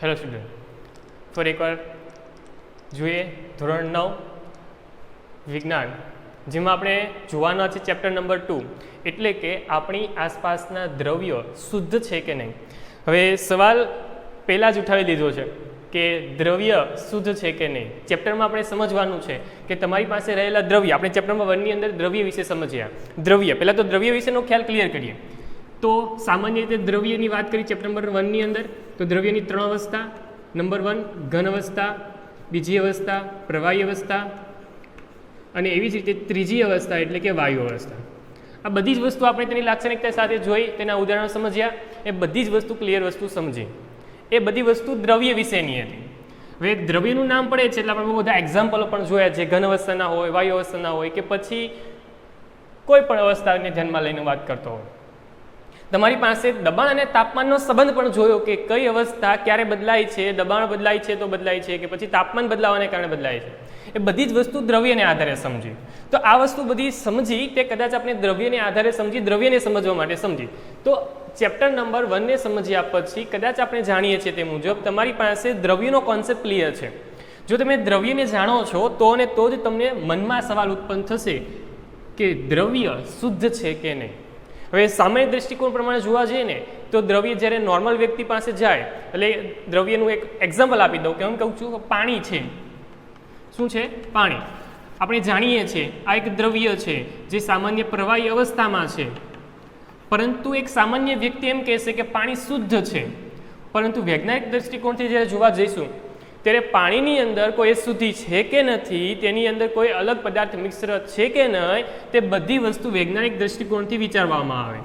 Hello student, ફરી એકવાર જોઈએ ધોરણ 9 વિજ્ઞાન, જેમાં આપણે જોવાના છે ચેપ્ટર નંબર 2, એટલે કે આપણી આસપાસના દ્રવ્યો શુદ્ધ છે કે નહીં. હવે સવાલ પહેલાં જ ઉઠાવી લીધો છે કે દ્રવ્ય શુદ્ધ છે કે નહીં. ચેપ્ટરમાં આપણે સમજવાનું છે કે તમારી પાસે રહેલા દ્રવ્ય, આપણે ચેપ્ટરમાં 1 ની અંદર દ્રવ્ય વિશે સમજ્યા. દ્રવ્ય પહેલાં તો દ્રવ્ય વિશેનો ખ્યાલ ક્લિયર કરીએ. તો સામાન્ય રીતે દ્રવ્યની વાત કરી ચેપ્ટર નંબર 1 ની અંદર, તો દ્રવ્યની 3 અવસ્થા. નંબર 1 ઘન અવસ્થા, બીજી અવસ્થા પ્રવાહી અવસ્થા અને એવી જ રીતે ત્રીજી અવસ્થા એટલે કે વાયુ અવસ્થા. આ બધી જ વસ્તુ આપણે તેની લાક્ષણિકતા સાથે જોઈ, તેના ઉદાહરણો સમજ્યા, એ બધી જ વસ્તુ ક્લિયર વસ્તુ સમજી. એ બધી વસ્તુ દ્રવ્ય વિશેની હતી. હવે દ્રવ્યનું નામ પડે છે એટલે આપણે બહુ બધા એક્ઝામ્પલો પણ જોયા છે. ઘન અવસ્થાના હોય, વાયુ અવસ્થાના હોય, કે પછી કોઈ પણ અવસ્થાને ધ્યાનમાં લઈને વાત કરતો હોય. તમારી પાસે દબાણ અને તાપમાનનો સંબંધ પણ જોયો કે કઈ અવસ્થા ક્યારે બદલાય છે, દબાણ બદલાય છે તો બદલાય છે કે પછી તાપમાન બદલાવાને કારણે બદલાય છે. એ બધી જ વસ્તુ દ્રવ્યને આધારે સમજી. તો આ વસ્તુ બધી સમજી તે કદાચ આપણે દ્રવ્યને આધારે સમજી, દ્રવ્યને સમજવા માટે સમજી. તો ચેપ્ટર નંબર 1 ને સમજ્યા પછી કદાચ આપણે જાણીએ છીએ તે મુજબ તમારી પાસે દ્રવ્યનો કોન્સેપ્ટ ક્લિયર છે. જો તમે દ્રવ્યને જાણો છો તો અને તો જ તમને મનમાં સવાલ ઉત્પન્ન થશે કે દ્રવ્ય શુદ્ધ છે કે નહીં. હવે સામાન્ય દૃષ્ટિકોણ પ્રમાણે જોવા જઈએ ને તો દ્રવ્ય જ્યારે નોર્મલ વ્યક્તિ પાસે જાય, એટલે દ્રવ્યનું એક એક્ઝામ્પલ આપી દઉં કે હું કહું છું પાણી છે. શું છે? પાણી. આપણે જાણીએ છીએ આ એક દ્રવ્ય છે જે સામાન્ય પ્રવાહી અવસ્થામાં છે, પરંતુ એક સામાન્ય વ્યક્તિ એમ કહેશે કે પાણી શુદ્ધ છે. પરંતુ વૈજ્ઞાનિક દૃષ્ટિકોણથી જ્યારે જોવા જઈશું ત્યારે પાણીની અંદર કોઈ અશુદ્ધિ છે કે નથી, તેની અંદર કોઈ અલગ પદાર્થ મિશ્ર છે કે નહીં, તે બધી વસ્તુ વૈજ્ઞાનિક દૃષ્ટિકોણથી વિચારવામાં આવે.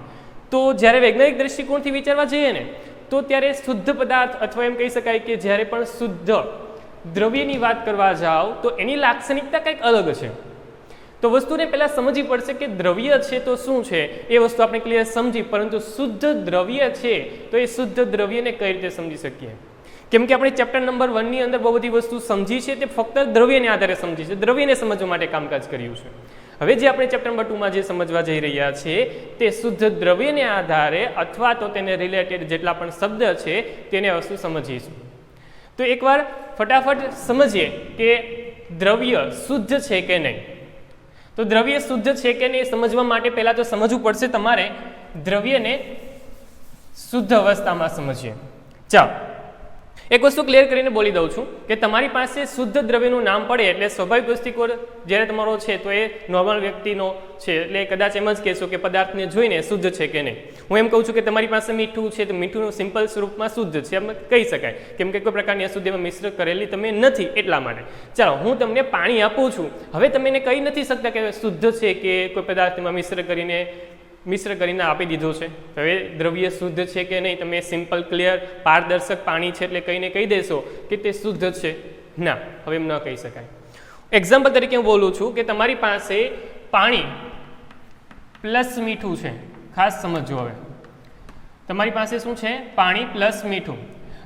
તો જ્યારે વૈજ્ઞાનિક દૃષ્ટિકોણથી વિચારવા જઈએ ને તો ત્યારે શુદ્ધ પદાર્થ અથવા એમ કહી શકાય કે જ્યારે પણ શુદ્ધ દ્રવ્યની વાત કરવા જાઓ તો એની લાક્ષણિકતા કંઈક અલગ છે. તો વસ્તુને પહેલાં સમજવી પડશે કે દ્રવ્ય છે તો શું છે, એ વસ્તુ આપણે ક્લિયર સમજી. પરંતુ શુદ્ધ દ્રવ્ય છે તો એ શુદ્ધ દ્રવ્યને કઈ રીતે સમજી શકીએ? કેમ કે આપણે ચેપ્ટર નંબર 1 ની અંદર બહુ બધી વસ્તુ સમજી છે તે ફક્ત દ્રવ્યને આધારે સમજી છે, દ્રવ્યને સમજવા માટે કામકાજ કર્યું છે. હવે જે આપણે ચેપ્ટર નંબર 2 માં જે સમજવા જઈ રહ્યા છે તે શુદ્ધ દ્રવ્યને આધારે અથવા તો તેને રિલેટેડ જેટલા પણ શબ્દ છે તેને વસ્તુ સમજીશું. તો એકવાર ફટાફટ સમજીએ કે દ્રવ્ય શુદ્ધ છે કે નહીં. તો દ્રવ્ય શુદ્ધ છે કે નહીં સમજવા માટે પહેલાં તો સમજવું પડશે તમારે દ્રવ્યને શુદ્ધ અવસ્થામાં સમજીએ. ચાલો એક વસ્તુ ક્લિયર કરીને બોલી દઉં છું કે તમારી પાસે શુદ્ધ દ્રવ્યનું નામ પડે એટલે સ્વાભાવિક દૃષ્ટિકોણ જ્યારે તમારો છે તો એ નોર્મલ વ્યક્તિનો છે, એટલે કદાચ એમ જ કહેશો કે પદાર્થને જોઈને શુદ્ધ છે કે નહીં. હું એમ કહું છું કે તમારી પાસે મીઠું છે તો મીઠુંનું સિમ્પલ સ્વરૂપમાં શુદ્ધ છે એમ કહી શકાય, કેમ કે કોઈ પ્રકારની અશુદ્ધિમાં મિશ્ર કરેલી તમે નથી એટલા માટે. ચાલો હું તમને પાણી આપું છું, હવે તમે એને કહી નથી શકતા કે શુદ્ધ છે કે કોઈ પદાર્થમાં મિશ્ર કરીને આપી દીધું છે. હવે દ્રવ્ય શુદ્ધ છે કે નહીં તમે સિમ્પલ ક્લિયર પારદર્શક પાણી છે એટલે કહીને કહી દેશો કે તે શુદ્ધ છે? ના, હવે એમ ન કહી શકાય. એક્ઝામ્પલ તરીકે હું બોલું છું કે તમારી પાસે પાણી પ્લસ મીઠું છે. ખાસ સમજો. હવે તમારી પાસે શું છે? પાણી પ્લસ મીઠું.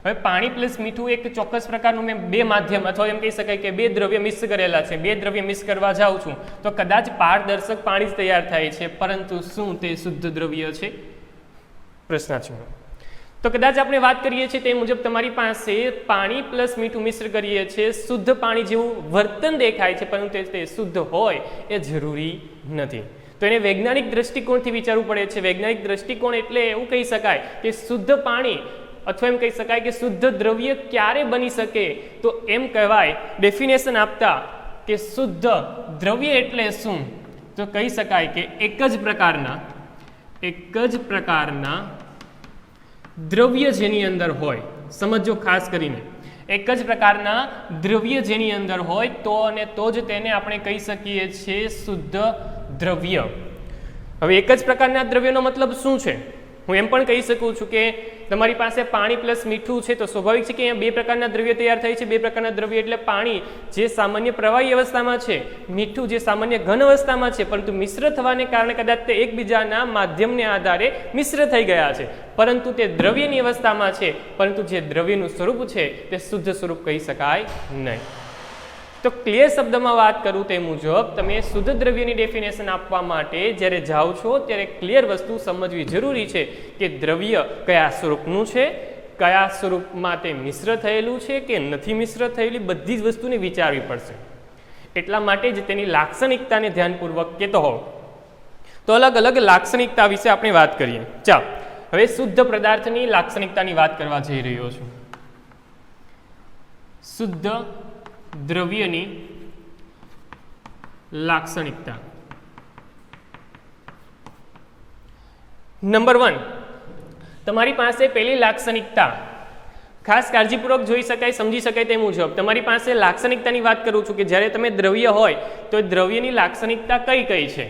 હવે પાણી પ્લસ મીઠું એક ચોક્કસ પ્રકારનું મેં બે માધ્યમ અથવા એમ કહી શકાય કે બે દ્રવ્ય મિક્સ કરેલા છે. બે દ્રવ્ય મિક્સ કરવા જાઉં છું તો કદાચ પારદર્શક પાણી જ તૈયાર થાય છે, પરંતુ શું તે શુદ્ધ દ્રવ્ય છે? પ્રશ્નાર્થ. તો કદાચ આપણે વાત કરીએ છીએ તે મુજબ તમારી પાસે પાણી પ્લસ મીઠું મિશ્ર કરીએ છીએ, શુદ્ધ પાણી જેવું વર્તન દેખાય છે, પરંતુ તે શુદ્ધ હોય એ જરૂરી નથી. તો એને વૈજ્ઞાનિક દૃષ્ટિકોણથી વિચારવું પડે છે. વૈજ્ઞાનિક દૃષ્ટિકોણ એટલે એવું કહી શકાય કે શુદ્ધ પાણી અથવા એમ કહી શકાય કે શુદ્ધ દ્રવ્ય ક્યારે બની શકે? તો એમ કહેવાય ડેફિનેશન આપતા કે શુદ્ધ દ્રવ્ય એટલે શું? તો કહી શકાય કે એક જ પ્રકારના દ્રવ્ય જેની અંદર હોય, સમજો ખાસ કરીને, એક જ પ્રકારના દ્રવ્ય જેની અંદર હોય તો અને તો જ તેને આપણે કહી શકીએ છીએ શુદ્ધ દ્રવ્ય. હવે એક જ પ્રકારના દ્રવ્યનો મતલબ શું છે? હું એમ પણ કહી શકું છું કે તમારી પાસે પાણી પ્લસ મીઠું છે તો સ્વાભાવિક છે કે અહીંયા બે પ્રકારના દ્રવ્ય તૈયાર થાય છે. બે પ્રકારના દ્રવ્ય એટલે પાણી જે સામાન્ય પ્રવાહી અવસ્થામાં છે, મીઠું જે સામાન્ય ઘન અવસ્થામાં છે, પરંતુ મિશ્ર થવાને કારણે કદાચ તે એકબીજાના માધ્યમને આધારે મિશ્ર થઈ ગયા છે, પરંતુ તે દ્રવ્યની અવસ્થામાં છે, પરંતુ જે દ્રવ્યનું સ્વરૂપ છે તે શુદ્ધ સ્વરૂપ કહી શકાય નહીં. તો ક્લિયર શબ્દમાં વાત કરું તે મુજબ તમે શુદ્ધ દ્રવ્યની ડેફિનેશન આપવા માટે જ્યારે જાઓ છો ત્યારે ક્લિયર વસ્તુ સમજવી જરૂરી છે કે દ્રવ્ય કયા સ્વરૂપનું છે, કયા સ્વરૂપમાં તે મિશ્ર થયેલું છે કે નથી મિશ્ર થયેલી, બધી જ વસ્તુને વિચારવી પડશે. એટલા માટે જ તેની લાક્ષણિકતાને ધ્યાનપૂર્વક કહેતો હોવ. તો અલગ અલગ લાક્ષણિકતા વિશે આપણે વાત કરીએ. ચાલો હવે શુદ્ધ પદાર્થની લાક્ષણિકતાની વાત કરવા જઈ રહ્યો છું. શુદ્ધ દ્રવ્યની લાક્ષણિકતા. નંબર 1, તમારી પાસે પહેલી લાક્ષણિકતા ખાસ કાળજીપૂર્વક જોઈ શકાય, સમજી શકાય તે મુજબ તમારી પાસે લાક્ષણિકતાની વાત કરું છું કે જ્યારે તમે દ્રવ્ય હોય તો એ દ્રવ્યની લાક્ષણિકતા કઈ કઈ છે.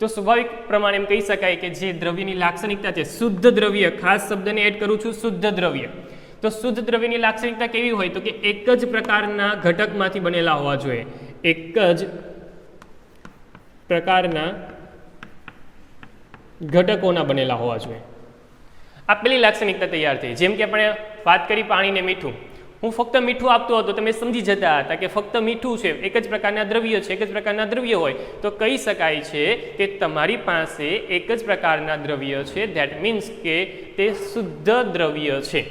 તો સ્વાભાવિક પ્રમાણે એમ કહી શકાય કે જે દ્રવ્યની લાક્ષણિકતા છે શુદ્ધ દ્રવ્ય, ખાસ શબ્દને એડ કરું છું, શુદ્ધ દ્રવ્ય. તો શુદ્ધ દ્રવ્યની લાક્ષણિકતા કેવી હોય તો કે એક જ પ્રકારના ઘટકમાંથી બનેલા હોવા જોઈએ. એક જ પ્રકારના ઘટકોના બનેલા હોવા જોઈએ. આ પેલી લાક્ષણિકતા તૈયાર થઈ. જેમ કે આપણે વાત કરી પાણી ને મીઠું. હું ફક્ત મીઠું આપતો હતો, તમે સમજી જતા હતા કે ફક્ત મીઠું છે, એક જ પ્રકારના દ્રવ્ય છે, એક જ પ્રકારના દ્રવ્ય હોય તો કહી શકાય છે કે તમારી પાસે એક જ પ્રકારના દ્રવ્ય છે. ધેટ મીન્સ કે તે શુદ્ધ દ્રવ્ય છે.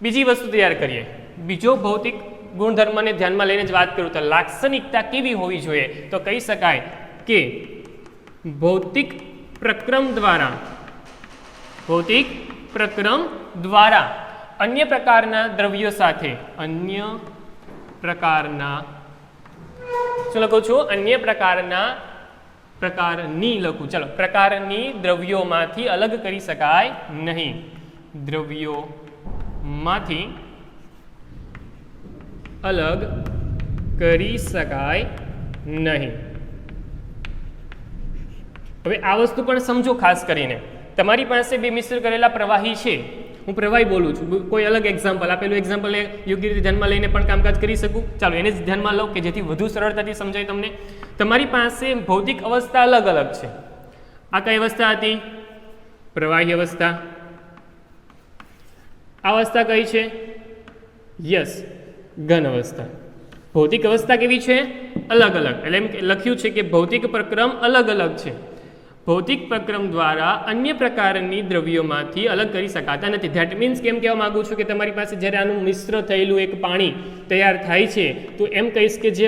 બીજી વસ્તુ તૈયાર કરીએ. બીજો ભૌતિક ગુણધર્મને ધ્યાનમાં લઈને જ વાત કરું તો લાક્ષણિકતા કેવી હોવી જોઈએ તો કહી શકાય કે ભૌતિક પ્રક્રમ દ્વારા અન્ય પ્રકારના દ્રવ્યો સાથે પ્રકારની દ્રવ્યોમાંથી અલગ કરી શકાય નહીં. દ્રવ્યોમાંથી અલગ કરી શકાય નહીં. હવે આ વસ્તુ પણ સમજો ખાસ કરીને. તમારી પાસે બે મિશ્ર કરેલા પ્રવાહી છે, હું પ્રવાહી બોલું છું, કોઈ અલગ એક્ઝામ્પલ આપેલું એક્ઝામ્પલ યોગ્ય રીતે ધ્યાનમાં લઈને પણ કામકાજ કરી શકું. ચાલો એને જ ધ્યાનમાં લો કે જેથી વધુ સરળતાથી સમજાય તમને. તમારી પાસે ભૌતિક અવસ્થા અલગ અલગ છે. આ કઈ અવસ્થા હતી? પ્રવાહી અવસ્થા. આ અવસ્થા કઈ છે? યસ, ઘન અવસ્થા. ભૌતિક અવસ્થા કેવી છે? અલગ અલગ. એટલે એમ લખ્યું છે કે ભૌતિક પ્રક્રમ અલગ અલગ છે. ભૌતિક પ્રક્રમ દ્વારા અન્ય પ્રકારની દ્રવ્યોમાંથી અલગ કરી શકાતા નથી. ધેટ મીન્સ કેમ કહેવા માંગુ છું કે તમારી પાસે જ્યારે આનું મિશ્ર થયેલું એક પાણી તૈયાર થાય છે તો એમ કહીશ કે જે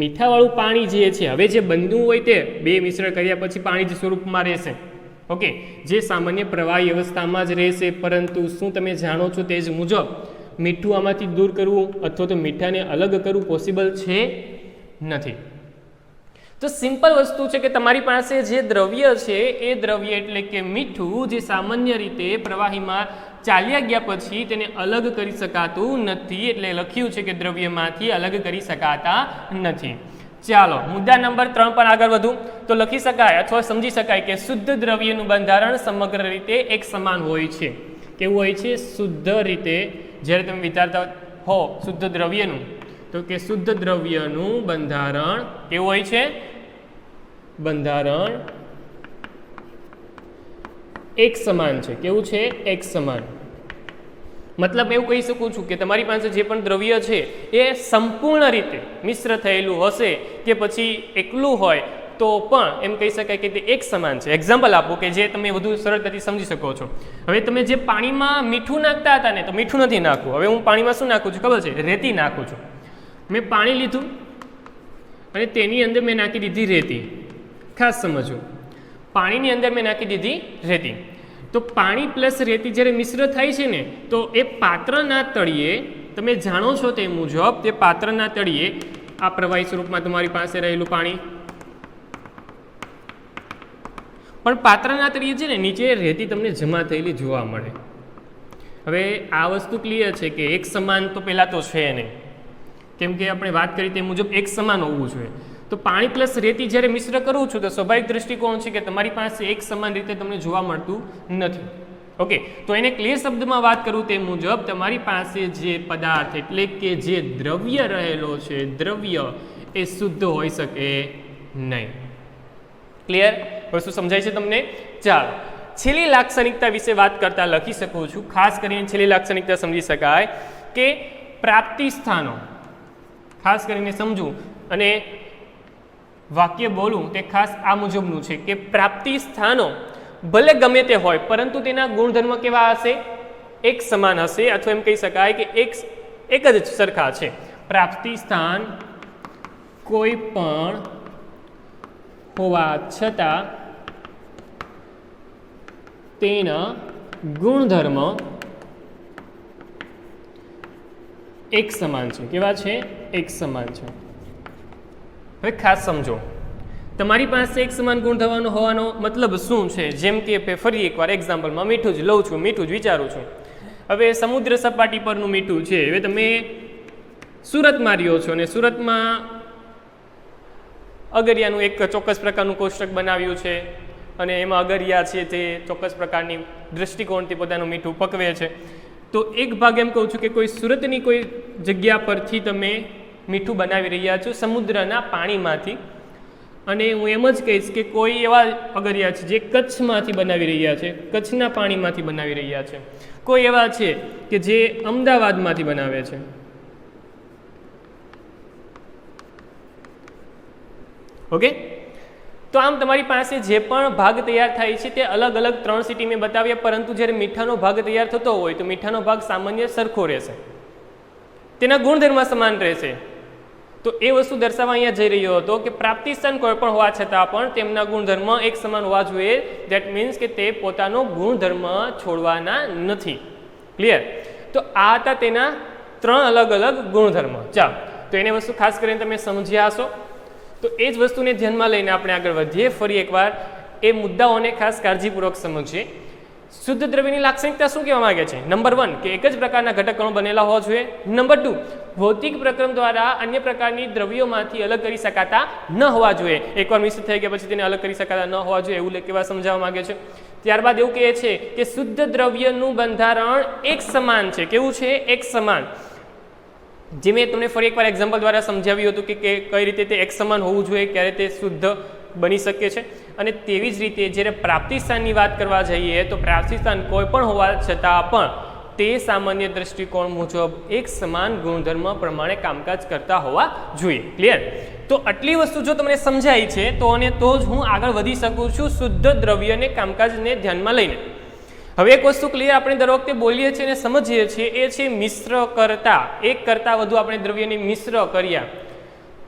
મીઠાવાળું પાણી જે છે હવે જે બનતું હોય તે બે મિશ્ર કર્યા પછી પાણી જ સ્વરૂપમાં રહેશે. ઓકે, જે સામાન્ય પ્રવાહી અવસ્થામાં જ રહેશે. પરંતુ શું તમે જાણો છો તે જ મુજબ મીઠું આમાંથી દૂર કરવું અથવા તો મીઠાને અલગ કરવું પોસિબલ છે? નથી. તો સિમ્પલ વસ્તુ છે કે તમારી પાસે જે દ્રવ્ય છે એ દ્રવ્ય એટલે કે મીઠું જે સામાન્ય રીતે પ્રવાહીમાં ચાલ્યા ગયા પછી તેને અલગ કરી શકાતું નથી. એટલે લખ્યું છે કે દ્રવ્યમાંથી અલગ કરી શકાતા નથી. ચાલો મુદ્દા નંબર 3 પર આગળ વધું તો લખી શકાય અથવા સમજી શકાય કે શુદ્ધ દ્રવ્યનું બંધારણ સમગ્ર રીતે એક સમાન હોય છે. કેવું હોય છે? શુદ્ધ રીતે જ્યારે તમે વિચારતા હો શુદ્ધ દ્રવ્યનું તો કે શુદ્ધ દ્રવ્યનું બંધારણ કેવું હોય છે? બંધારણ એક સમાન છે. કેવું છે? એક સમાન. મતલબ એવું કહી શકું છું કે તમારી પાસે જે પણ દ્રવ્ય છે એ સંપૂર્ણ રીતે મિશ્ર થયેલું હશે કે પછી એકલું હોય તો પણ એમ કહી શકાય કે તે એક સમાન છે. એક્ઝામ્પલ આપો કે જે તમે વધુ સરળતાથી સમજી શકો છો. હવે તમે જે પાણીમાં મીઠું નાખતા હતા ને તો મીઠું નથી નાખવું. હવે હું પાણીમાં શું નાખું છું ખબર છે? રેતી નાખું છું. મેં પાણી લીધું અને તેની અંદર મેં નાખી દીધી રેતી. ખાસ સમજો, પાણીની અંદર મેં નાખી દીધી રેતી. તો પાણી પ્લસ રેતી જ્યારે મિશ્ર થાય છે ને તો એ પાત્રના તળિયે તમે જાણો છો તે મુજબ તે પાત્રના તળિયે આ પ્રવાહી સ્વરૂપમાં તમારી પાસે રહેલું પાણી પણ પાત્રના તળિયે છે ને નીચે રેતી તમને જમા થયેલી જોવા મળે. હવે આ વસ્તુ ક્લિયર છે કે એક સમાન તો પહેલાં તો છે નહીં, કેમ કે આપણે વાત કરી તે મુજબ એક સમાન હોવું જોઈએ. તો પાણી પ્લસ રેતી જ્યારે મિશ્ર કરું છું તો સ્વાભાવિક દૃષ્ટિકોણ છે કે તમારી પાસે એક સમાન રીતે તમને જોવા મળતું નથી. ઓકે, તો એને ક્લિયર શબ્દમાં વાત કરું તે મુજબ તમારી પાસે જે પદાર્થ એટલે કે જે દ્રવ્ય રહેલો છે દ્રવ્ય એ શુદ્ધ હોઈ શકે નહીં. ક્લિયર? વસ્તુ સમજાય છે તમને? ચાલો છેલ્લી લાક્ષણિકતા વિશે વાત કરતા લખી શકું છું. ખાસ કરીને છેલ્લી લાક્ષણિકતા સમજી શકાય કે પ્રાપ્તિ સ્થાનો. ખાસ કરીને સમજવું અને વાક્ય બોલું તે ખાસ આ મુજબનું છે કે પ્રાપ્તિ સ્થાનો ભલે ગમે તે હોય પરંતુ તેના ગુણધર્મ કેવા હશે? એક સમાન હશે અથવા એમ કહી શકાય કે એક જ સરખા છે. પ્રાપ્તિ સ્થાન કોઈ પણ હોવા છતાં તેના ગુણધર્મ એક સમાન છે. કેવા છે? એક સમાન છે. હવે ખાસ સમજો, તમારી પાસે એક સમાન ગુણધર્મ હોવાનો મતલબ શું છે? જેમ કે ફરી એકવાર એક્ઝામ્પલમાં મીઠું જ લઉં છું, મીઠું જ વિચારું છું. હવે સમુદ્ર સપાટી પરનું મીઠું છે. હવે તમે સુરતમાં રહ્યો છો અને સુરતમાં અગરિયાનું એક ચોક્કસ પ્રકારનું કોષ્ટક બનાવ્યું છે અને એમાં અગરિયા છે તે ચોક્કસ પ્રકારની દૃષ્ટિકોણથી પોતાનું મીઠું પકવે છે. તો એક ભાગ એમ કહું છું કે કોઈ સુરતની કોઈ જગ્યા પરથી તમે મીઠું બનાવી રહ્યા છો સમુદ્રના પાણીમાંથી, અને હું એમ જ કહીશ કે કોઈ એવા અગરિયા છે જે કચ્છમાંથી બનાવી રહ્યા છે, કચ્છના પાણીમાંથી બનાવી રહ્યા છે. કોઈ એવા છે કે જે અમદાવાદમાંથી બનાવે છે. ઓકે, તો આમ તમારી પાસે જે પણ ભાગ તૈયાર થાય છે તે અલગ અલગ 3 સિટી મેં બતાવ્યા, પરંતુ જ્યારે મીઠાનો ભાગ તૈયાર થતો હોય તો મીઠાનો ભાગ સામાન્ય સરખો રહેશે, તેના ગુણધર્મ સમાન રહેશે. તો એ વસ્તુ દર્શાવવા અહીંયા જઈ રહ્યો હતો કે પ્રાપ્તિ સ્થાન કોઈ પણ હોવા છતાં પણ તેમના ગુણધર્મ એક સમાન હોવા જોઈએ. દેટ મીન્સ કે તે પોતાનો ગુણધર્મ છોડવાના નથી. ક્લિયર? તો આ હતા તેના 3 અલગ અલગ ગુણધર્મ. ચાલો, તો એને વસ્તુ ખાસ કરીને તમે સમજ્યા હશો. તો એ જ વસ્તુને ધ્યાનમાં લઈને આપણે આગળ વધીએ. ફરી એકવાર એ મુદ્દાઓને ખાસ કાળજીપૂર્વક સમજીએ. શુદ્ધ દ્રવ્યની લાક્ષણિકતા શું કહેવા માંગે છે? નંબર 1 કે એક જ પ્રકારના ઘટક બનેલા હોવા જોઈએ. નંબર 2, ભૌતિક પ્રક્રમ દ્વારા અન્ય પ્રકારની દ્રવ્યોમાંથી અલગ કરી શકાતા ન હોવા જોઈએ. એકવાર મિશ્ર થઈ ગયા પછી તેને અલગ કરી શકાતા ન હોવા જોઈએ એવું કેવા સમજાવવા માંગે છે. ત્યારબાદ એવું કહે છે કે શુદ્ધ દ્રવ્યનું બંધારણ એક સમાન છે. કેવું છે? એક સમાન. જે મેં તમને ફરી એકવાર એક્ઝામ્પલ દ્વારા સમજાવ્યું હતું કે કઈ રીતે તે એક સમાન હોવું જોઈએ, ક્યારે તે શુદ્ધ બની શકે છે. અને તેવી જ રીતે જ્યારે પ્રાપ્તિ સ્થાનની વાત કરવા જઈએ તો પ્રાપ્તિ સ્થાન કોઈ પણ હોવા છતાં પણ તે સામાન્ય દ્રષ્ટિકોણ મુજબ એક સમાન ગુણધર્મ પ્રમાણે કામકાજ કરતા હોવા જોઈએ. ક્લિયર? તો આટલી વસ્તુ જો તમને સમજાય છે તો જ હું આગળ વધી શકું છું શુદ્ધ દ્રવ્યને કામકાજને ધ્યાનમાં લઈને. હવે એક વસ્તુ ક્લિયર આપણે દર વખતે બોલીએ છીએ અને સમજીએ છીએ એ છે મિશ્ર કરતા. એક કરતાં વધુ આપણે દ્રવ્યને મિશ્ર કર્યા.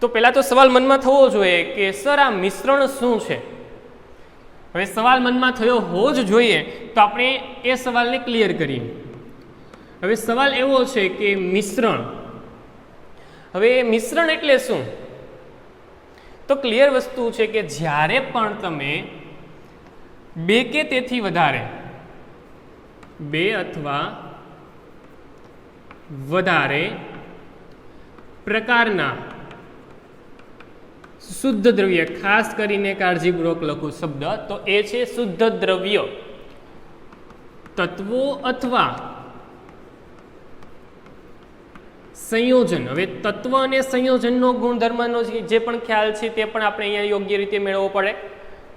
તો પહેલાં તો સવાલ મનમાં થવો જોઈએ કે સર આ મિશ્રણ શું છે? હવે સવાલ મનમાં થયો હોવો જ જોઈએ, તો આપણે એ સવાલને ક્લિયર કરીએ. હવે સવાલ એવો છે કે મિશ્રણ. હવે મિશ્રણ એટલે શું? તો ક્લિયર વસ્તુ છે કે જ્યારે પણ તમે 2 કે તેથી વધારે 2 અથવા વધારે પ્રકારના શુદ્ધ દ્રવ્ય, ખાસ કરીને કાળજીપૂર્વક લખું શબ્દ, તો એ છે શુદ્ધ દ્રવ્ય, તત્વો અથવા સંયોજન. હવે તત્વ અને સંયોજનનો ગુણધર્મનો જે પણ ખ્યાલ છે તે પણ આપણે અહીંયા યોગ્ય રીતે મેળવવો પડે.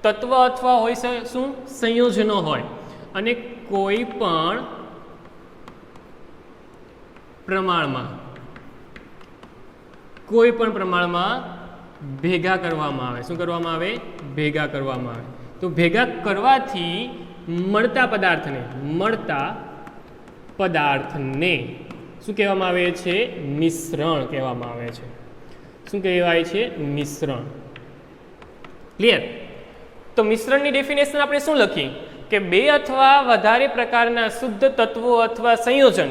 તત્વ અથવા હોય શું? સંયોજનો હોય અને કોઈ પણ પ્રમાણમાં ભેગા કરવામાં આવે. શું કરવામાં આવે? ભેગા કરવામાં આવે. તો ભેગા કરવાથી મળતા પદાર્થને શું કહેવામાં આવે છે? મિશ્રણ કહેવામાં આવે છે. શું કહેવાય છે? મિશ્રણ. ક્લિયર? તો મિશ્રણની ડેફિનેશન આપણે શું લખી કે 2 અથવા વધારે પ્રકારના શુદ્ધ તત્વો અથવા સંયોજન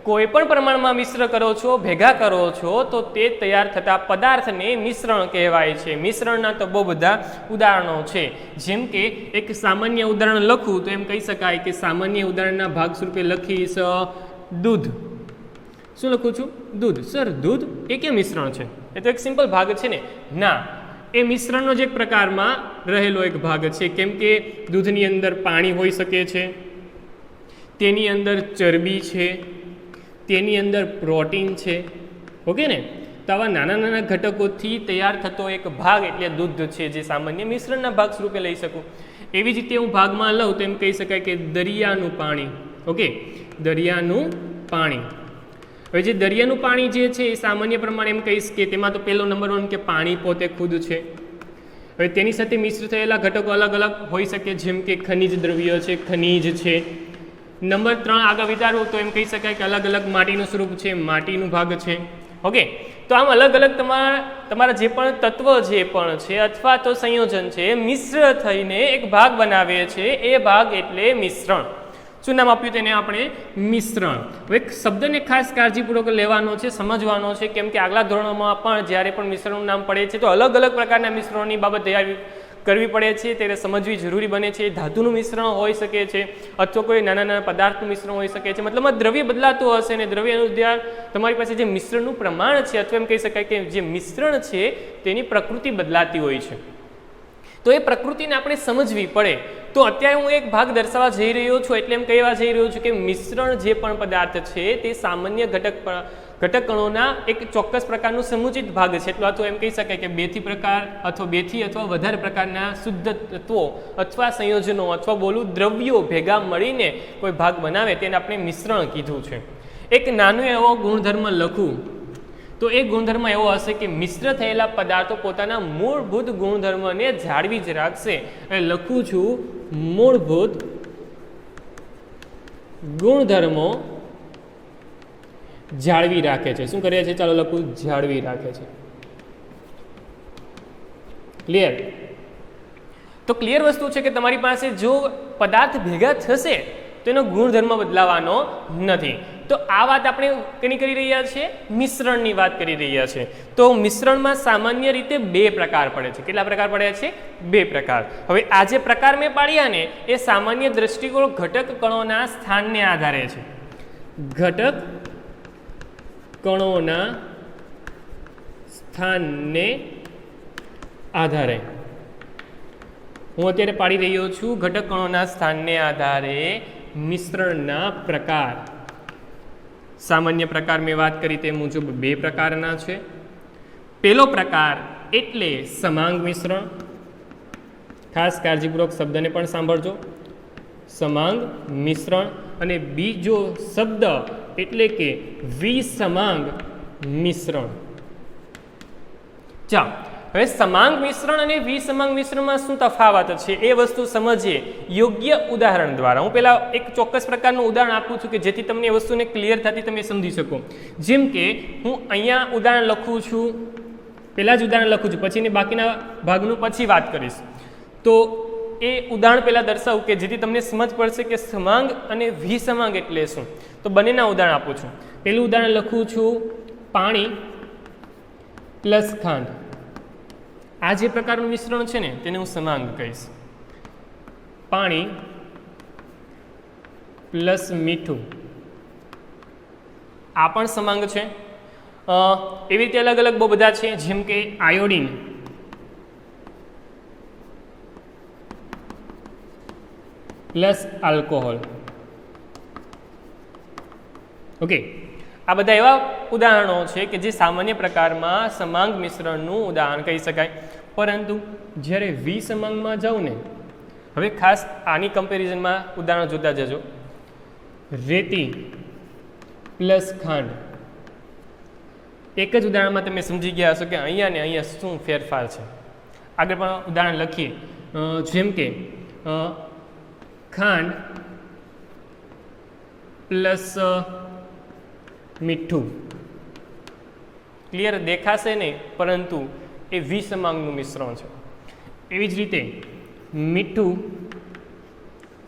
કોઈ પણ પ્રમાણમાં મિશ્ર કરો છો, ભેગા કરો છો, તો તે તૈયાર થતા પદાર્થને મિશ્રણ કહેવાય છે. મિશ્રણના તો બહુ બધા ઉદાહરણો છે. જેમ કે એક સામાન્ય ઉદાહરણ લખું તો એમ કહી શકાય કે સામાન્ય ઉદાહરણના ભાગ સ્વરૂપે લખીશ દૂધ. શું લખું છું? દૂધ. સર દૂધ એ કેમ મિશ્રણ છે? એ તો એક સિમ્પલ ભાગ છે ને? ના, એ મિશ્રણનો જ એક પ્રકારમાં રહેલો એક ભાગ છે. કેમ કે દૂધની અંદર પાણી હોઈ શકે છે, તેની અંદર ચરબી છે, તેની અંદર પ્રોટીન છે. ઓકે ને? તો આવા નાના નાના ઘટકોથી તૈયાર થતો એક ભાગ એટલે દૂધ છે, જે સામાન્ય મિશ્રણના ભાગ સ્વરૂપે લઈ શકું. એવી જ રીતે હું ભાગમાં લઉં તો એમ કહી શકાય કે દરિયાનું પાણી. ઓકે, દરિયાનું પાણી. હવે જે દરિયાનું પાણી જે છે એ સામાન્ય પ્રમાણે એમ કહીશ કે તેમાં તો પહેલો નંબર 1 કે પાણી પોતે ખુદ છે. હવે તેની સાથે મિશ્ર થયેલા ઘટકો અલગ અલગ હોઈ શકે, જેમ કે ખનિજ દ્રવ્ય છે, ખનિજ છે, નંબર 3 આગળ વિચારવું તો એમ કહી શકાય કે અલગ અલગ માટીનું સ્વરૂપ છે, માટીનું ભાગ છે. ઓકે, તો આમ અલગ અલગ તમારા જે પણ તત્વ જે પણ છે અથવા તો સંયોજન છે એ મિશ્ર થઈને એક ભાગ બનાવે છે. એ ભાગ એટલે મિશ્રણ. શું નામ આપ્યું તેને આપણે? મિશ્રણ. હવે શબ્દને ખાસ કાળજીપૂર્વક લેવાનો છે, સમજવાનો છે, કેમ કે આગલા ધોરણોમાં પણ જ્યારે પણ મિશ્રણનું નામ પડે છે તો અલગ અલગ પ્રકારના મિશ્રણોની બાબત તૈયાર કરવી પડે છે, ત્યારે સમજવી જરૂરી બને છે. ધાતુનું મિશ્રણ હોઈ શકે છે અથવા કોઈ નાના નાના પદાર્થનું મિશ્રણ હોઈ શકે છે. મતલબમાં દ્રવ્ય બદલાતું હશે અને દ્રવ્ય અનુસાર તમારી પાસે જે મિશ્રણનું પ્રમાણ છે અથવા એમ કહી શકાય કે જે મિશ્રણ છે તેની પ્રકૃતિ બદલાતી હોય છે. તો એ પ્રકૃતિને આપણે સમજવી પડે. તો અત્યારે હું એક ભાગ દર્શાવવા જઈ રહ્યો છું એટલે એમ કહેવા જઈ રહ્યો છું કે મિશ્રણ જે પણ પદાર્થ છે તે સામાન્ય ઘટક કણોના એક ચોક્કસ પ્રકારનું સમુચિત ભાગ છે. એટલે તો એમ કહી શકાય કે બેથી પ્રકાર અથવા બેથી અથવા વધારે પ્રકારના શુદ્ધ તત્વો અથવા સંયોજનો અથવા બોલું દ્રવ્યો ભેગા મળીને કોઈ ભાગ બનાવે તેને આપણે મિશ્રણ કીધું છે. એક નાનો એવો ગુણધર્મ લખું તો એ ગુણધર્મ એવો હશે કે મિશ્ર થયેલા પદાર્થો પોતાના મૂળભૂત ગુણધર્મને જાળવી જ રાખશે. અને લખું છું મૂળભૂત ગુણધર્મો જાળવી રાખે છે. શું કરે છે? ચાલો લખું, જાળવી રાખે છે. ક્લિયર? તો ક્લિયર વસ્તુ છે કે તમારી પાસે જો પદાર્થ ભેગા થશે તો એનો ગુણધર્મ બદલાવાનો નથી. તો આ વાત આપણે કેની કરી રહ્યા છીએ? મિશ્રણની વાત કરી રહ્યા છીએ. તો મિશ્રણમાં સામાન્ય રીતે બે પ્રકાર પડે છે. કેટલા પ્રકાર પડે છે? બે પ્રકાર. હવે આ જે પ્રકાર મેં પાડ્યા ને એ સામાન્ય દ્રષ્ટિકોણ ઘટક કણોના સ્થાનને આધારે છે. ઘટક કણોના સ્થાનને આધારે હું અત્યારે પાડી રહ્યો છું. ઘટક કણોના સ્થાનને આધારે મિશ્રણના પ્રકાર. સામાન્ય પ્રકાર મેં વાત કરી તે મુજબ બે પ્રકારના છે. પહેલો પ્રકાર એટલે સમાંગ મિશ્રણ. ખાસ કાળજીપૂર્વક શબ્દને પણ સાંભળજો, સમાંગ મિશ્રણ. અને બીજો શબ્દ એટલે કે વિસમાંગ મિશ્રણ. ચાલો, હવે સમાંગ મિશ્રણ અને વિસમાંગ મિશ્રણમાં શું તફાવત છે એ વસ્તુ સમજીએ યોગ્ય ઉદાહરણ દ્વારા. હું પહેલા એક ચોક્કસ પ્રકારનું ઉદાહરણ આપું છું કે જેથી તમને એ વસ્તુને ક્લિયર થતી તમે સમજી શકો. જેમ કે હું અહીંયા ઉદાહરણ લખું છું, પહેલાં જ ઉદાહરણ લખું છું, પછીની બાકીના ભાગનું પછી વાત કરીશ. તો એ ઉદાહરણ પહેલાં દર્શાવું કે જેથી તમને સમજ પડશે કે સમાંગ અને વિસમાંગ એટલે શું. તો બંનેના ઉદાહરણ આપું છું. પહેલું ઉદાહરણ લખું છું પાણી પ્લસ ખાંડ. આ જે પ્રકારનું મિશ્રણ છે ને તેને હું સમાંગ કહીશ. પાણી પ્લસ મીઠું આ પણ સમાંગ છે. એવી રીતે અલગ અલગ બહુ બધા છે, જેમ કે આયોડિન પ્લસ આલ્કોહોલ. ઓકે, આ બધા એવા ઉદાહરણો છે કે જે સામાન્ય પ્રકારમાં સમાંગ મિશ્રણનું ઉદાહરણ કહી શકાય. પરંતુ જ્યારે વિસમાંગમાં જાઉં ને, હવે ખાસ આની કમ્પેરિઝનમાં ઉદાહરણ જોતા જજો. રેતી પ્લસ ખાંડ. એક જ ઉદાહરણમાં તમે સમજી ગયા હશો કે અહીંયા ને અહીંયા શું ફેરફાર છે. આગળ પણ ઉદાહરણ લખીએ, જેમ કે ખાંડ પ્લસ મીઠું. ક્લિયર દેખાશે નહીં, પરંતુ એ વિસમાંગનું મિશ્રણ છે. એવી જ રીતે મીઠું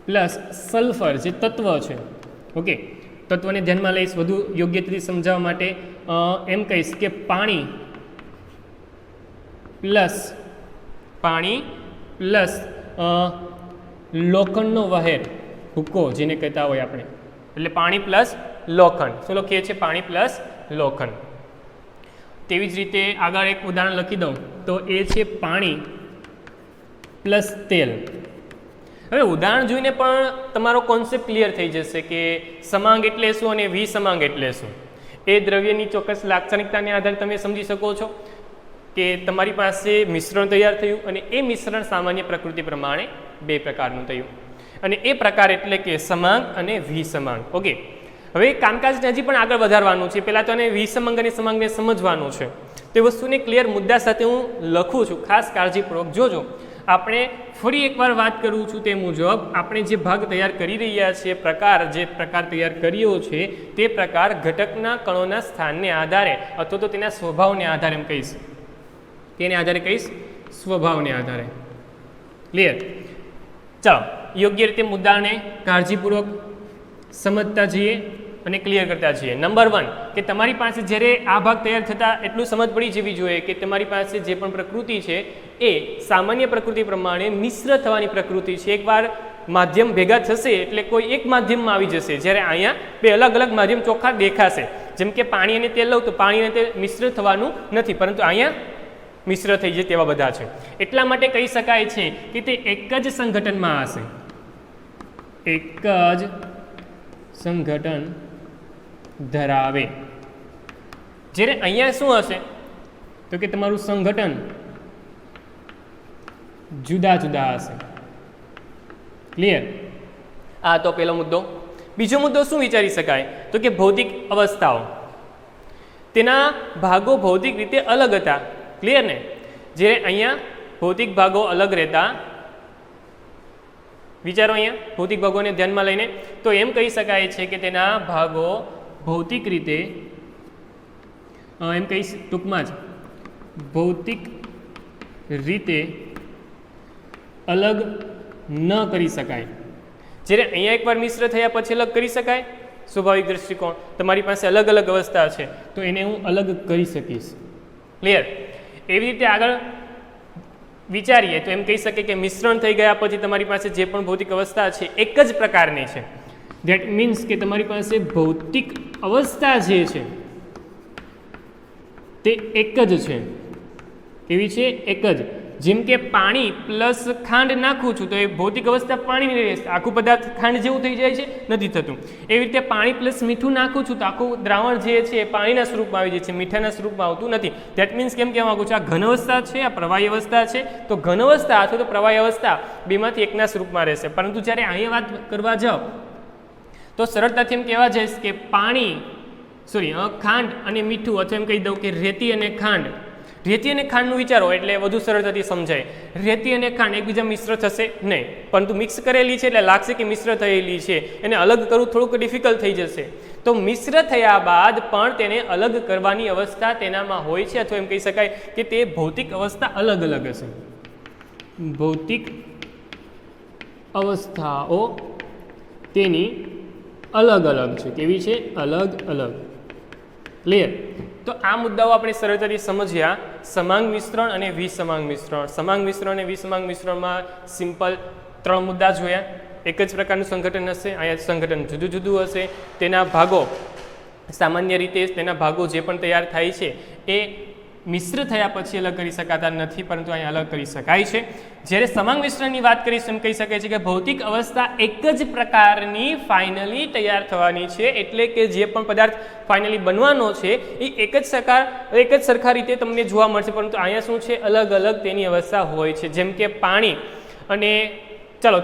પ્લસ સલ્ફર જે તત્વ છે. ઓકે, તત્વને ધ્યાનમાં લઈશ વધુ યોગ્યતાથી સમજાવવા માટે. એમ કહીશ કે પાણી પ્લસ લોખંડનો વહેર, હુક્કો જેને કહેતા હોય આપણે, એટલે પાણી પ્લસ લોખંડ. શું લખીએ છીએ? પાણી પ્લસ લોખંડ. તેવી જ રીતે આગળ એક ઉદાહરણ લખી દઉં તો એ છે પાણી પ્લસ તેલ. હવે ઉદાહરણ જોઈને પણ તમારો કોન્સેપ્ટ ક્લિયર થઈ જશે કે સમાંગ એટલે શું અને વિસમાંગ એટલે શું. એ દ્રવ્યની ચોક્કસ લાક્ષણિકતાને આધારે તમે સમજી શકો છો કે તમારી પાસે મિશ્રણ તૈયાર થયું અને એ મિશ્રણ સામાન્ય પ્રકૃતિ પ્રમાણે બે પ્રકારનું થયું. અને એ પ્રકાર એટલે કે સમાંગ અને વિસમાંગ. ઓકે, હવે કામકાજને હજી પણ આગળ વધારવાનું છે. પહેલાં તો એને વિસમાંગ અને સમાંગને સમજવાનું છે. તે વસ્તુને ક્લિયર મુદ્દા સાથે હું લખું છું, ખાસ કાળજીપૂર્વક જોજો. આપણે ફરી એકવાર વાત કરું છું તે મુજબ આપણે જે ભાગ તૈયાર કરી રહ્યા છીએ જે પ્રકાર તૈયાર કર્યો છે તે પ્રકાર ઘટકના કણોના સ્થાનને આધારે અથવા તો તેના સ્વભાવને આધારે એમ કહીશ, તેને આધારે કહીશ, સ્વભાવને આધારે. ક્લિયર? ચાલો યોગ્ય રીતે મુદ્દાને કાળજીપૂર્વક સમજતા જઈએ અને ક્લિયર કરતા જઈએ. નંબર 1 કે તમારી પાસે જ્યારે આ ભાગ તૈયાર થતાં એટલું સમજ પડી જવી જોઈએ કે તમારી પાસે જે પણ પ્રકૃતિ છે એ સામાન્ય પ્રકૃતિ પ્રમાણે મિશ્ર થવાની પ્રકૃતિ છે. એકવાર માધ્યમ ભેગા થશે એટલે કોઈ એક માધ્યમમાં આવી જશે, જ્યારે અહીંયા બે અલગ અલગ માધ્યમ ચોખ્ખા દેખાશે. જેમ કે પાણી અને તેલ લઉં તો પાણી અને તેલ મિશ્ર થવાનું નથી, પરંતુ અહીંયા મિશ્ર થઈ જાય તેવા બધા છે. એટલા માટે કહી શકાય છે કે તે એક જ સંગઠનમાં હશે, એક જ સંગઠન ધરાવે. જ્યારે અહીંયા શું હશે તો કે તમારું સંગઠન જુદા જુદા હશે. ક્લિયર? આ તો પહેલો મુદ્દો. બીજો મુદ્દો શું વિચારી શકાય તો કે ભૌતિક અવસ્થાઓ, તેના ભાગો ભૌતિક રીતે અલગ હતા. ક્લિયર ને? જ્યારે અહીંયા ભૌતિક ભાગો અલગ રહેતા, વિચારો અહીંયા ભૌતિક ભાગોને ધ્યાનમાં લઈને, તો એમ કહી શકાય છે કે તેના ભાગો ભૌતિક રીતે એમ કહીશ ટૂંકમાં જ ભૌતિક રીતે અલગ ન કરી શકાય. જ્યારે અહીંયા એકવાર મિશ્ર થયા પછી અલગ કરી શકાય, સ્વાભાવિક દૃષ્ટિકોણ. તમારી પાસે અલગ અલગ અવસ્થા છે તો એને હું અલગ કરી શકીશ. ક્લિયર? એવી રીતે આગળ વિચારીએ તો એમ કહી શકીએ કે મિશ્રણ થઈ ગયા પછી તમારી પાસે જે પણ ભૌતિક અવસ્થા છે એક જ પ્રકારની છે. ધેટ મીન્સ કે તમારી પાસે ભૌતિક અવસ્થા જે છે તે એક જ છે. કેવી છે? એક જ. જેમ કે પાણી પ્લસ ખાંડ નાખું છું તો એ ભૌતિક અવસ્થા પાણીની રહેશે, આખું પદાર્થ ખાંડ જેવું થઈ જાય છે? નથી થતું. એવી રીતે પાણી પ્લસ મીઠું નાખું છું તો આખું દ્રાવણ જે છે એ પાણીના સ્વરૂપમાં આવી જાય છે, મીઠાના સ્વરૂપમાં આવતું નથી. ધેટ મીન્સ કેમ કહેવા માગું છું, આ ઘન અવસ્થા છે, આ પ્રવાહી અવસ્થા છે, તો ઘન અવસ્થા અથવા તો પ્રવાહી અવસ્થા બેમાંથી એકના સ્વરૂપમાં રહેશે. પરંતુ જ્યારે અહીંયા વાત કરવા જાઓ તો સરળતાથી એમ કહેવા જઈશ કે ખાંડ અને મીઠું, અથવા એમ કહી દઉં કે રેતી અને ખાંડ. રેતી અને ખાંડનું વિચારો એટલે વધુ સરળતાથી સમજાય. રેતી અને ખાંડ એકબીજા મિશ્ર થશે નહીં, પરંતુ મિક્સ કરેલી છે એટલે લાગશે કે મિશ્ર થયેલી છે. એને અલગ કરવું થોડુંક ડિફિકલ્ટ થઈ જશે. તો મિશ્ર થયા બાદ પણ તેને અલગ કરવાની અવસ્થા તેનામાં હોય છે, અથવા એમ કહી શકાય કે તે ભૌતિક અવસ્થા અલગ અલગ હશે. ભૌતિક અવસ્થાઓ તેની અલગ અલગ છે. કેવી છે? અલગ અલગ. ક્લિયર? તો આ મુદ્દાઓ આપણે સરળતાથી સમજ્યા. સમાંગ મિશ્રણ અને વિસમાંગ મિશ્રણ. સમાંગ મિશ્રણ અને વિસમાંગ મિશ્રણમાં સિમ્પલ 3 મુદ્દા જોયા. એક જ પ્રકારનું સંગઠન હશે, અહીંયા સંગઠન જુદું જુદું હશે. તેના ભાગો સામાન્ય રીતે તેના ભાગો જે પણ તૈયાર થાય છે એ મિશ્ર થયા પછી અલગ કરી શકાતા નથી, પરંતુ અહીંયા અલગ કરી શકાય છે. જ્યારે સમાંગ મિશ્રણની વાત કરીશું એમ કહી શકાય છે કે ભૌતિક અવસ્થા એક જ પ્રકારની ફાઇનલી તૈયાર થવાની છે, એટલે કે જે પણ પદાર્થ ફાઇનલી બનવાનો છે એ એક જ સરખા રીતે તમને જોવા મળશે, પરંતુ અહીંયા શું છે? અલગ અલગ તેની અવસ્થા હોય છે. જેમ કે પાણી અને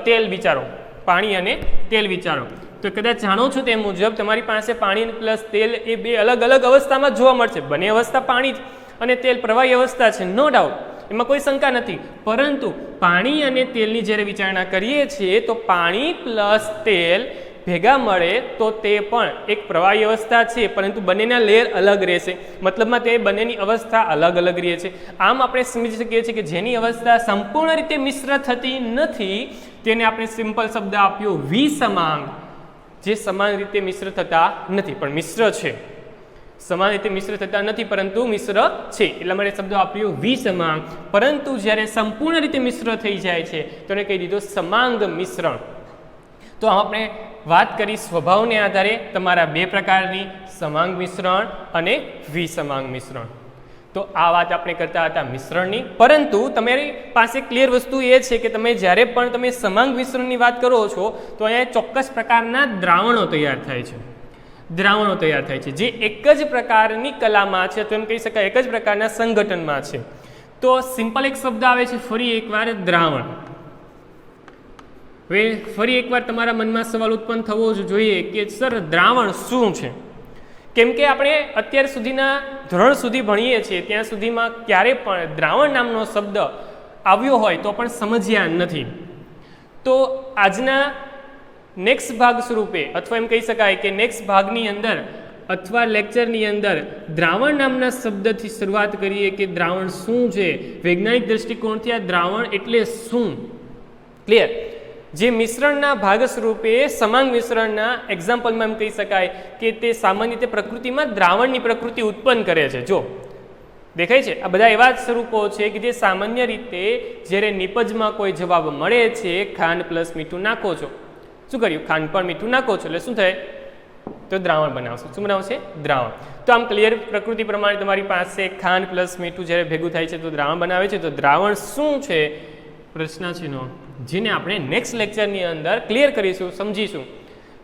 તેલ વિચારો, પાણી અને તેલ વિચારો, તો કદાચ જાણો છો તે મુજબ તમારી પાસે પાણી પ્લસ તેલ એ બે અલગ અલગ અવસ્થામાં જોવા મળશે. બંને અવસ્થા પાણી અને તેલ પ્રવાહી અવસ્થા છે, નો ડાઉટ, એમાં કોઈ શંકા નથી. પરંતુ પાણી અને તેલની જ્યારે વિચારણા કરીએ છીએ તો પાણી પ્લસ તેલ ભેગા મળે તો તે પણ એક પ્રવાહી અવસ્થા છે, પરંતુ બંનેના લેયર અલગ રહેશે. મતલબમાં તે બંનેની અવસ્થા અલગ અલગ રહે છે. આમ આપણે સમજી શકીએ છીએ કે જેની અવસ્થા સંપૂર્ણ રીતે મિશ્ર થતી નથી તેને આપણે સિમ્પલ શબ્દ આપ્યો વિસમાંગ. જે સમાન રીતે મિશ્ર થતા નથી પણ મિશ્ર છે, સમાન રીતે મિશ્ર થતા નથી પરંતુ મિશ્ર છે, એટલા માટે શબ્દ આપ્યો વિસમાંગ. પરંતુ જ્યારે સંપૂર્ણ રીતે મિશ્ર થઈ જાય છે તો એને કહી દીધો સમાંગ મિશ્રણ. તો આપણે વાત કરી સ્વભાવને આધારે તમારા 2 પ્રકારની, સમાંગ મિશ્રણ અને વિસમાંગ મિશ્રણ. તો આ વાત આપણે કરતા હતા મિશ્રણની. પરંતુ તમારી પાસે ક્લિયર વસ્તુ એ છે કે તમે જ્યારે પણ તમે સમાંગ મિશ્રણની વાત કરો છો તો અહીંયા ચોક્કસ પ્રકારના દ્રાવણો તૈયાર થાય છે. દ્રાવણો તૈયાર થાય છે જે એક જ પ્રકારની કલામાં છે, તો એમ કહી શકાય એક જ પ્રકારના સંગઠનમાં છે. તો સિમ્પલ એક શબ્દ આવે છે ફરી એકવાર, દ્રાવણ. હવે ફરી એકવાર તમારા મનમાં સવાલ ઉત્પન્ન થવો જ જોઈએ કે સર દ્રાવણ શું છે? કેમ કે આપણે અત્યાર સુધીના ધોરણ સુધી ભણીએ છીએ ત્યાં સુધીમાં ક્યારે પણ દ્રાવણ નામનો શબ્દ આવ્યો હોય તો પણ સમજ્યા નથી. તો આજના નેક્સ્ટ ભાગ સ્વરૂપે અથવા એમ કહી શકાય કે નેક્સ્ટ ભાગની અંદર અથવા લેક્ચરની અંદર દ્રાવણ નામના શબ્દથી શરૂઆત કરીએ કે દ્રાવણ શું છે, વૈજ્ઞાનિક દ્રષ્ટિકોણથી આ દ્રાવણ એટલે શું. ક્લિયર? જે મિશ્રણના ભાગ સ્વરૂપે સમાંગ મિશ્રણના એક્ઝામ્પલમાં એમ કહી શકાય કે તે સામાન્ય રીતે પ્રકૃતિમાં દ્રાવણની પ્રકૃતિ ઉત્પન્ન કરે છે. જો દેખાય છે, આ બધા એવા જ સ્વરૂપો છે કે જે સામાન્ય રીતે જ્યારે નિપજમાં કોઈ જવાબ મળે છે, ખાંડ પ્લસ મીઠું નાખો છો, શું કર્યું? ખાંડ પર મીઠું નાખો છો એટલે શું થાય? તો દ્રાવણ બનાવશે. શું બનાવશે? દ્રાવણ. તો આમ ક્લિયર પ્રકૃતિ પ્રમાણે તમારી પાસે ખાંડ પ્લસ મીઠું જ્યારે ભેગું થાય છે તો દ્રાવણ બનાવે છે. તો દ્રાવણ શું છે? પ્રશ્નચિહ્નો, જેને આપણે નેક્સ્ટ લેક્ચરની અંદર ક્લિયર કરીશું, સમજીશું.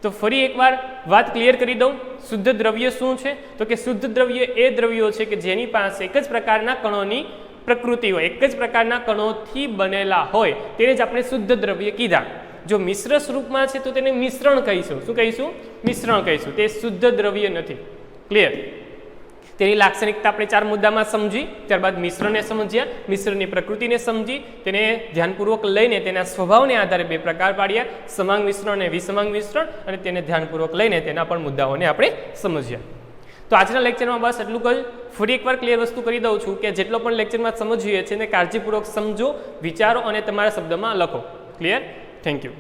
તો ફરી એકવાર વાત ક્લિયર કરી દઉં. શુદ્ધ દ્રવ્ય શું છે? તો કે શુદ્ધ દ્રવ્ય એ દ્રવ્યો છે કે જેની પાસે એક જ પ્રકારના કણોની પ્રકૃતિ હોય, એક જ પ્રકારના કણોથી બનેલા હોય, તેને જ આપણે શુદ્ધ દ્રવ્ય કીધા. જો મિશ્ર સ્વરૂપમાં છે તો તેને મિશ્રણ કહીશું. શું કહીશું? મિશ્રણ કહીશું. તે શુદ્ધ દ્રવ્ય નથી. ક્લિયર? તેની લાક્ષણિકતા આપણે 4 મુદ્દામાં સમજી, ત્યારબાદ મિશ્રણને સમજ્યા, મિશ્રણની પ્રકૃતિને સમજી, તેને ધ્યાનપૂર્વક લઈને તેના સ્વભાવને આધારે 2 પ્રકાર પાડ્યા, સમાંગ મિશ્રણ અને વિસમાંગ મિશ્રણ, અને તેને ધ્યાનપૂર્વક લઈને તેના પણ મુદ્દાઓને આપણે સમજ્યા. તો આજના લેક્ચરમાં બસ એટલું જ. ફરી એકવાર ક્લિયર વસ્તુ કરી દઉં છું કે જેટલો પણ લેક્ચરમાં સમજીએ છીએ એને કાળજીપૂર્વક સમજો, વિચારો અને તમારા શબ્દમાં લખો. ક્લિયર? Thank you.